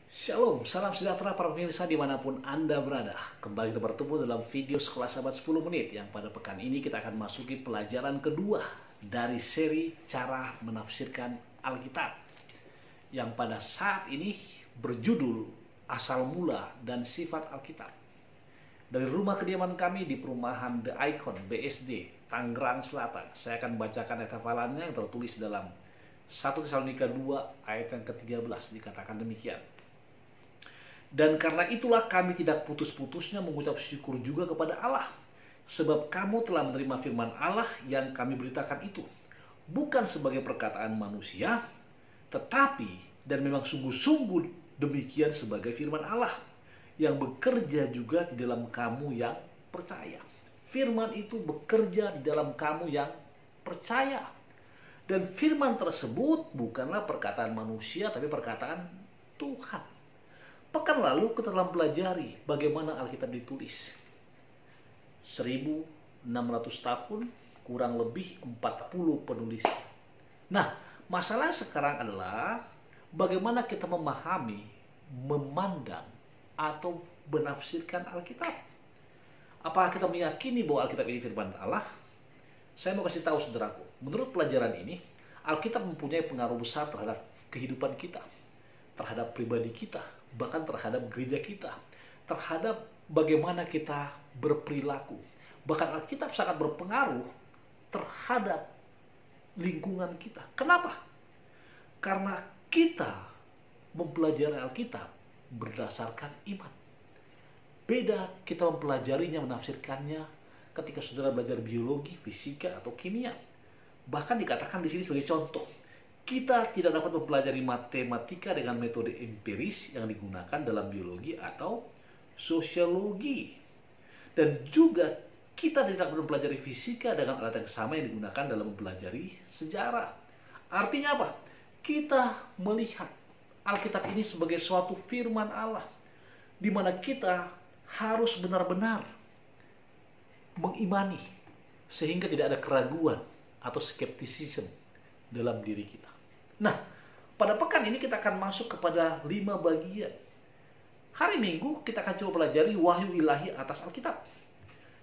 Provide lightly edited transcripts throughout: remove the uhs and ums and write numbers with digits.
Shalom, salam sejahtera para pemirsa dimanapun Anda berada. Kembali kita bertemu dalam video Sekolah Sahabat 10 menit yang pada pekan ini kita akan masuki pelajaran kedua dari seri cara menafsirkan Alkitab yang pada saat ini berjudul Asal Mula dan Sifat Alkitab. Dari rumah kediaman kami di perumahan The Icon BSD, Tangerang Selatan, saya akan bacakan ayat hafalannya yang tertulis dalam 1 Tesalonika 2 ayat yang ke-13, dikatakan demikian. Dan karena itulah kami tidak putus-putusnya mengucap syukur juga kepada Allah, sebab kamu telah menerima firman Allah yang kami beritakan itu, bukan sebagai perkataan manusia, tetapi dan memang sungguh-sungguh demikian sebagai firman Allah, yang bekerja juga di dalam kamu yang percaya. Firman itu bekerja di dalam kamu yang percaya. Dan firman tersebut bukanlah perkataan manusia, tapi perkataan Tuhan. Pekan lalu kita telah pelajari bagaimana Alkitab ditulis. 1600 tahun, kurang lebih 40 penulis. Nah, masalah sekarang adalah bagaimana kita memahami, memandang, atau menafsirkan Alkitab. Apakah kita meyakini bahwa Alkitab ini firman Allah? Saya mau kasih tahu saudaraku, menurut pelajaran ini, Alkitab mempunyai pengaruh besar terhadap kehidupan kita, terhadap pribadi kita, bahkan terhadap gereja kita, terhadap bagaimana kita berperilaku. Bahkan Alkitab sangat berpengaruh terhadap lingkungan kita. Kenapa? Karena kita mempelajari Alkitab berdasarkan iman. Beda kita mempelajarinya, menafsirkannya ketika saudara belajar biologi, fisika, atau kimia. Bahkan dikatakan di sini sebagai contoh, kita tidak dapat mempelajari matematika dengan metode empiris yang digunakan dalam biologi atau sosiologi. Dan juga kita tidak dapat mempelajari fisika dengan alat yang sama yang digunakan dalam mempelajari sejarah. Artinya apa? Kita melihat Alkitab ini sebagai suatu firman Allah, di mana kita harus benar-benar mengimani, sehingga tidak ada keraguan atau skeptisisme dalam diri kita. Nah, pada pekan ini kita akan masuk kepada 5 bagian. Hari Minggu kita akan coba pelajari wahyu ilahi atas Alkitab.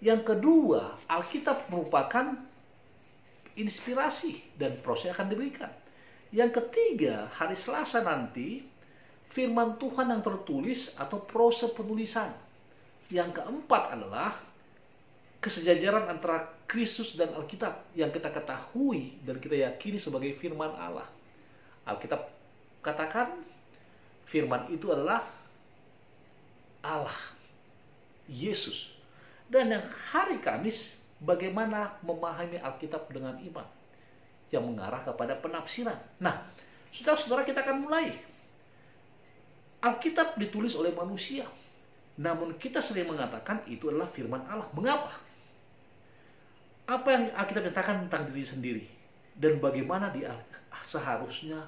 Yang kedua, Alkitab merupakan inspirasi dan proses akan diberikan. Yang ketiga, hari Selasa nanti, firman Tuhan yang tertulis atau proses penulisan. Yang keempat adalah kesejajaran antara Kristus dan Alkitab yang kita ketahui dan kita yakini sebagai firman Allah. Alkitab katakan firman itu adalah Allah, Yesus. Dan yang hari Kamis, bagaimana memahami Alkitab dengan iman yang mengarah kepada penafsiran. Nah, saudara-saudara, kita akan mulai. Alkitab ditulis oleh manusia, namun kita sering mengatakan itu adalah firman Allah. Mengapa? Apa yang Alkitab katakan tentang diri sendiri, dan bagaimana dia seharusnya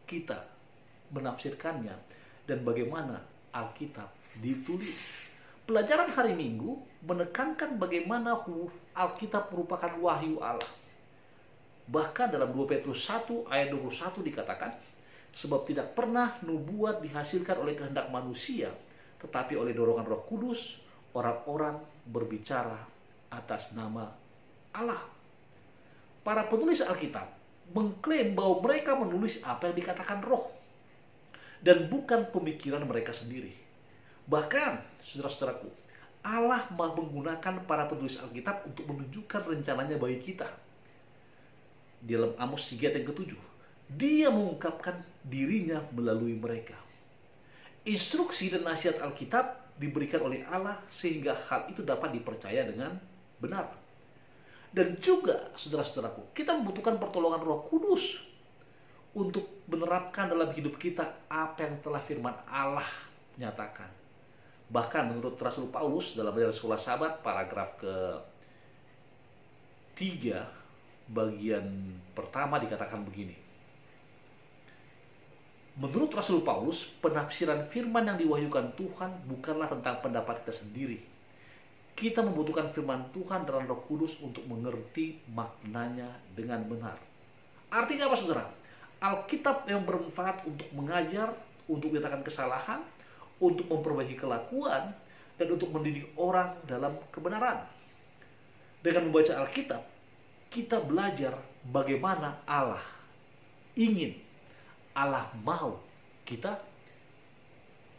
kita menafsirkannya, dan bagaimana Alkitab ditulis. Pelajaran hari Minggu menekankan bagaimana Alkitab merupakan wahyu Allah. Bahkan dalam 2 Petrus 1 ayat 21 dikatakan, sebab tidak pernah nubuat dihasilkan oleh kehendak manusia, tetapi oleh dorongan Roh Kudus orang-orang berbicara atas nama Allah. Para penulis Alkitab mengklaim bahwa mereka menulis apa yang dikatakan Roh dan bukan pemikiran mereka sendiri. Bahkan, saudara-saudaraku, Allah menggunakan para penulis Alkitab untuk menunjukkan rencananya bagi kita. Di dalam Amos 3 ayat yang ke-7, Dia mengungkapkan dirinya melalui mereka. Instruksi dan nasihat Alkitab diberikan oleh Allah sehingga hal itu dapat dipercaya dengan benar. Dan juga, saudara-saudaraku, kita membutuhkan pertolongan Roh Kudus untuk menerapkan dalam hidup kita apa yang telah firman Allah nyatakan. Bahkan menurut Rasul Paulus dalam pelajaran Sekolah Sahabat, paragraf ke-3, bagian pertama dikatakan begini. Menurut Rasul Paulus, penafsiran firman yang diwahyukan Tuhan bukanlah tentang pendapat kita sendiri. Kita membutuhkan firman Tuhan dan Roh Kudus untuk mengerti maknanya dengan benar. Artinya apa, saudara? Alkitab yang bermanfaat untuk mengajar, untuk menyatakan kesalahan, untuk memperbaiki kelakuan, dan untuk mendidik orang dalam kebenaran. Dengan membaca Alkitab, kita belajar bagaimana Allah ingin, Allah mau kita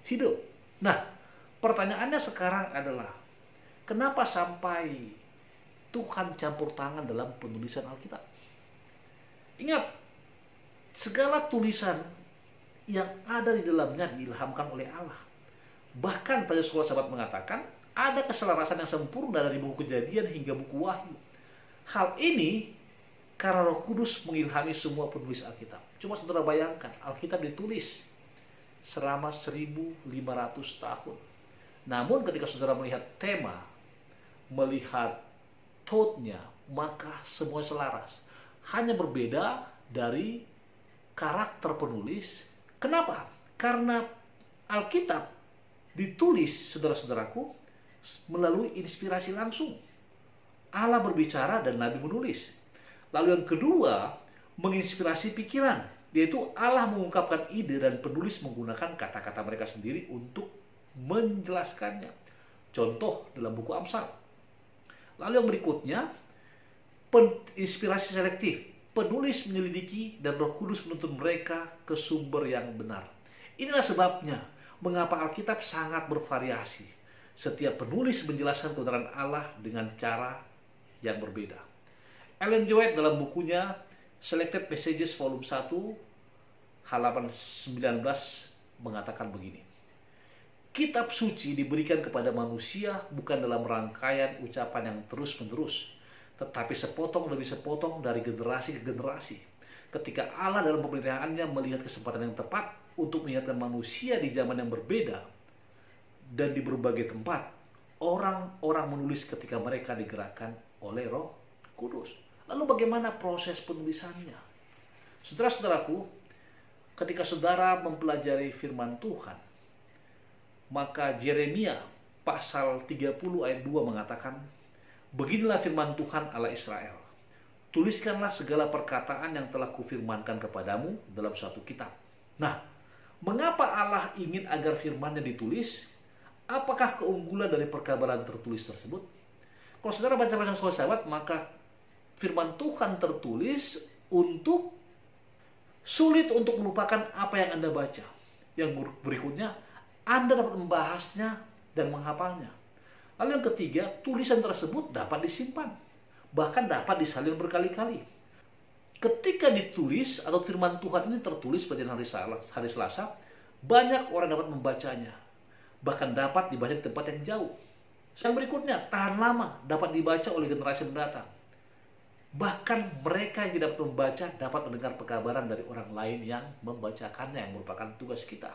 hidup. Nah, pertanyaannya sekarang adalah, kenapa sampai Tuhan campur tangan dalam penulisan Alkitab? Ingat, segala tulisan yang ada di dalamnya diilhamkan oleh Allah. Bahkan pada sekolah sahabat mengatakan, ada keselarasan yang sempurna dari buku Kejadian hingga buku Wahyu. Hal ini karena Roh Kudus mengilhami semua penulis Alkitab. Cuma saudara bayangkan, Alkitab ditulis selama 1500 tahun. Namun ketika saudara melihat tema, melihat thought-nya, maka semua selaras. Hanya berbeda dari karakter penulis. Kenapa? Karena Alkitab ditulis, saudara-saudaraku, melalui inspirasi langsung. Allah berbicara dan Nabi menulis. Lalu yang kedua, menginspirasi pikiran, yaitu Allah mengungkapkan ide dan penulis menggunakan kata-kata mereka sendiri untuk menjelaskannya. Contoh dalam buku Amsal. Lalu yang berikutnya, inspirasi selektif. Penulis menyelidiki dan Roh Kudus menuntun mereka ke sumber yang benar. Inilah sebabnya mengapa Alkitab sangat bervariasi. Setiap penulis menjelaskan kebenaran Allah dengan cara yang berbeda. Ellen G. White dalam bukunya Selected Messages Volume 1 halaman 19 mengatakan begini. Kitab suci diberikan kepada manusia bukan dalam rangkaian ucapan yang terus-menerus, tetapi sepotong demi sepotong dari generasi ke generasi. Ketika Allah dalam pemerintahannya melihat kesempatan yang tepat untuk mengingatkan manusia di zaman yang berbeda dan di berbagai tempat, orang-orang menulis ketika mereka digerakkan oleh Roh Kudus. Lalu bagaimana proses penulisannya? Saudara-saudaraku, ketika saudara mempelajari firman Tuhan, maka Yeremia pasal 30 ayat 2 mengatakan, beginilah firman Tuhan Allah Israel, tuliskanlah segala perkataan yang telah kufirmankan kepadamu dalam suatu kitab. Nah, mengapa Allah ingin agar firman-Nya ditulis? Apakah keunggulan dari perkabaran tertulis tersebut? Kalau saudara baca-baca sekolah sahabat, maka firman Tuhan tertulis untuk sulit untuk melupakan apa yang Anda baca. Yang berikutnya, Anda dapat membahasnya dan menghafalnya. Lalu yang ketiga, tulisan tersebut dapat disimpan, bahkan dapat disalin berkali-kali. Ketika ditulis atau firman Tuhan ini tertulis pada hari Selasa, banyak orang dapat membacanya, bahkan dapat dibaca di tempat yang jauh. Yang berikutnya, tahan lama, dapat dibaca oleh generasi mendatang. Bahkan mereka yang tidak membaca dapat mendengar pekabaran dari orang lain yang membacakannya, yang merupakan tugas kita.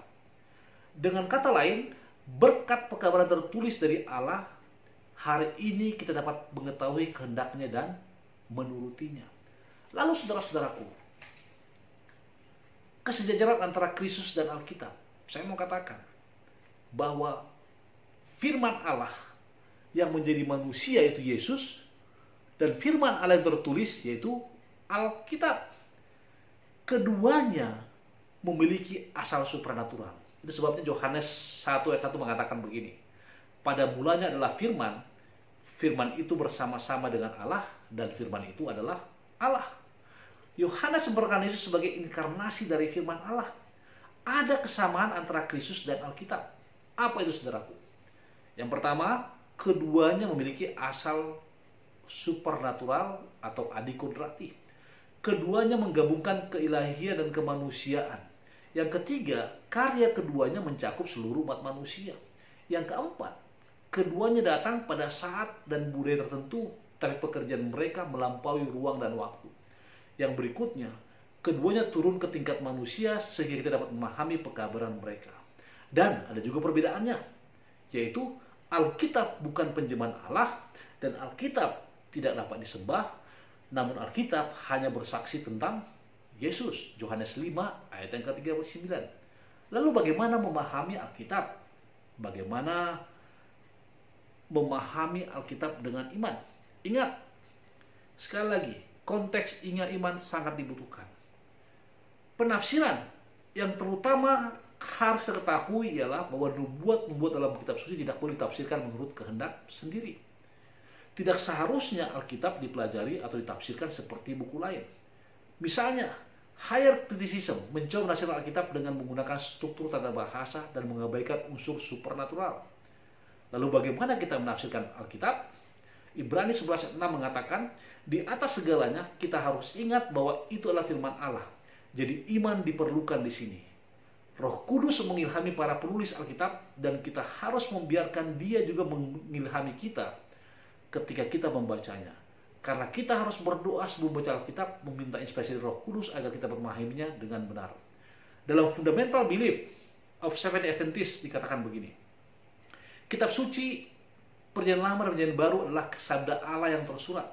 Dengan kata lain, berkat pekabaran tertulis dari Allah, hari ini kita dapat mengetahui kehendaknya dan menurutinya. Lalu saudara-saudaraku, kesejajaran antara Kristus dan Alkitab, saya mau katakan bahwa firman Allah yang menjadi manusia yaitu Yesus, dan firman Allah yang tertulis yaitu Alkitab. Keduanya memiliki asal supranatural. Itu sebabnya Yohanes 1 ayat 1 mengatakan begini. Pada mulanya adalah firman, firman itu bersama-sama dengan Allah, dan firman itu adalah Allah. Yohanes memperkenalkan Yesus sebagai inkarnasi dari firman Allah. Ada kesamaan antara Kristus dan Alkitab. Apa itu saudaraku? Yang pertama, keduanya memiliki asal supernatural atau adikodrati. Keduanya menggabungkan keilahian dan kemanusiaan. Yang ketiga, karya keduanya mencakup seluruh umat manusia. Yang keempat, keduanya datang pada saat dan budaya tertentu, tapi pekerjaan mereka melampaui ruang dan waktu. Yang berikutnya, keduanya turun ke tingkat manusia sehingga kita dapat memahami pekabaran mereka. Dan ada juga perbedaannya, yaitu Alkitab bukan penjemahan Allah, dan Alkitab tidak dapat disembah, namun Alkitab hanya bersaksi tentang Yesus. Yohanes 5 ayat yang ke-39. Lalu bagaimana memahami Alkitab? Bagaimana memahami Alkitab dengan iman? Ingat, sekali lagi, konteks iman sangat dibutuhkan. Penafsiran yang terutama harus kita ketahui ialah bahwa nubuat dalam kitab suci tidak boleh ditafsirkan menurut kehendak sendiri. Tidak seharusnya Alkitab dipelajari atau ditafsirkan seperti buku lain. Misalnya, higher criticism mencoba menafsirkan Alkitab dengan menggunakan struktur tanda bahasa dan mengabaikan unsur supernatural. Lalu bagaimana kita menafsirkan Alkitab? Ibrani 11:6 mengatakan, di atas segalanya kita harus ingat bahwa itu adalah firman Allah. Jadi iman diperlukan di sini. Roh Kudus mengilhami para penulis Alkitab dan kita harus membiarkan Dia juga mengilhami kita ketika kita membacanya. Karena kita harus berdoa sebelum membaca Alkitab, meminta inspirasi dari Roh Kudus agar kita memahaminya dengan benar. Dalam Fundamental Belief of Seventh-day Adventists dikatakan begini, kitab suci Perjanjian Lama dan Perjanjian Baru adalah sabda Allah yang tersurat.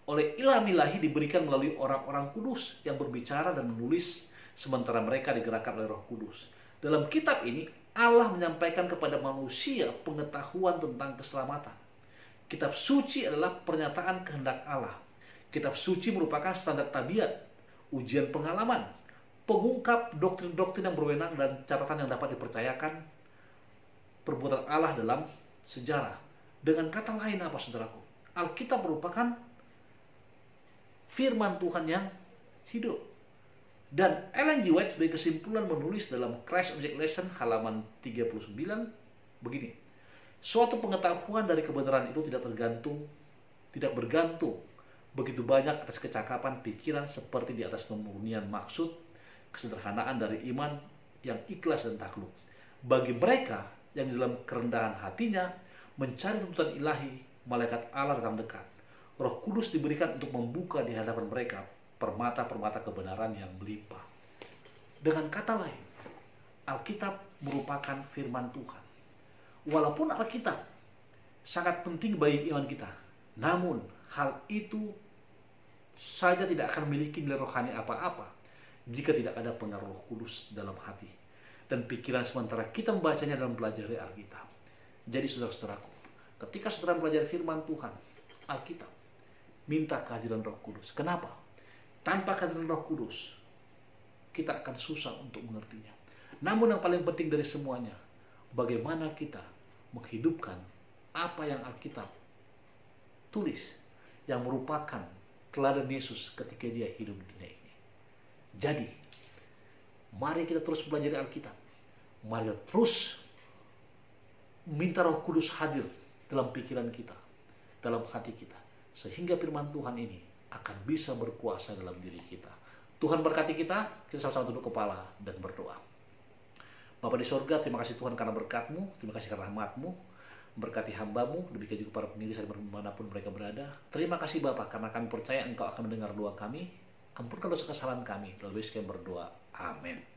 Oleh ilham ilahi diberikan melalui orang-orang kudus yang berbicara dan menulis sementara mereka digerakkan oleh Roh Kudus. Dalam kitab ini, Allah menyampaikan kepada manusia pengetahuan tentang keselamatan. Kitab suci adalah pernyataan kehendak Allah. Kitab suci merupakan standar tabiat, ujian pengalaman, pengungkap doktrin-doktrin yang berwenang dan catatan yang dapat dipercayakan perbuatan Allah dalam sejarah. Dengan kata lain apa, saudaraku? Alkitab merupakan firman Tuhan yang hidup. Dan Ellen G. White sebagai kesimpulan menulis dalam Christ Object Lesson halaman 39 begini. Suatu pengetahuan dari kebenaran itu tidak bergantung begitu banyak atas kecakapan pikiran seperti di atas kemurnian maksud, kesederhanaan dari iman yang ikhlas dan takluk. Bagi mereka yang di dalam kerendahan hatinya mencari tuntutan ilahi, malaikat Allah datang dekat. Roh Kudus diberikan untuk membuka di hadapan mereka permata-permata kebenaran yang melimpah. Dengan kata lain, Alkitab merupakan firman Tuhan. Walaupun Alkitab sangat penting bagi iman kita, namun hal itu saja tidak akan memiliki nilai rohani apa-apa jika tidak ada pengaruh Roh Kudus dalam hati dan pikiran sementara kita membacanya dalam pelajari Alkitab. Jadi saudara-saudaraku, ketika saudara mempelajari firman Tuhan, Alkitab, minta kehadiran Roh Kudus. Kenapa? Tanpa kehadiran Roh Kudus, kita akan susah untuk mengertinya. Namun yang paling penting dari semuanya, bagaimana kita menghidupkan apa yang Alkitab tulis, yang merupakan teladan Yesus ketika Dia hidup di dunia ini. Jadi, mari kita terus belajar Alkitab. Mari kita terus minta Roh Kudus hadir dalam pikiran kita, dalam hati kita, sehingga firman Tuhan ini akan bisa berkuasa dalam diri kita. Tuhan berkati kita sama-sama tunduk kepala dan berdoa. Bapa di sorga, terima kasih Tuhan karena berkat-Mu, terima kasih karena rahmat-Mu, berkati hamba-Mu, demikian juga para pemirsa dimanapun mereka berada. Terima kasih Bapa karena kami percaya Engkau akan mendengar doa kami, ampunkan dosa kesalahan kami, lalu kami berdoa. Amin.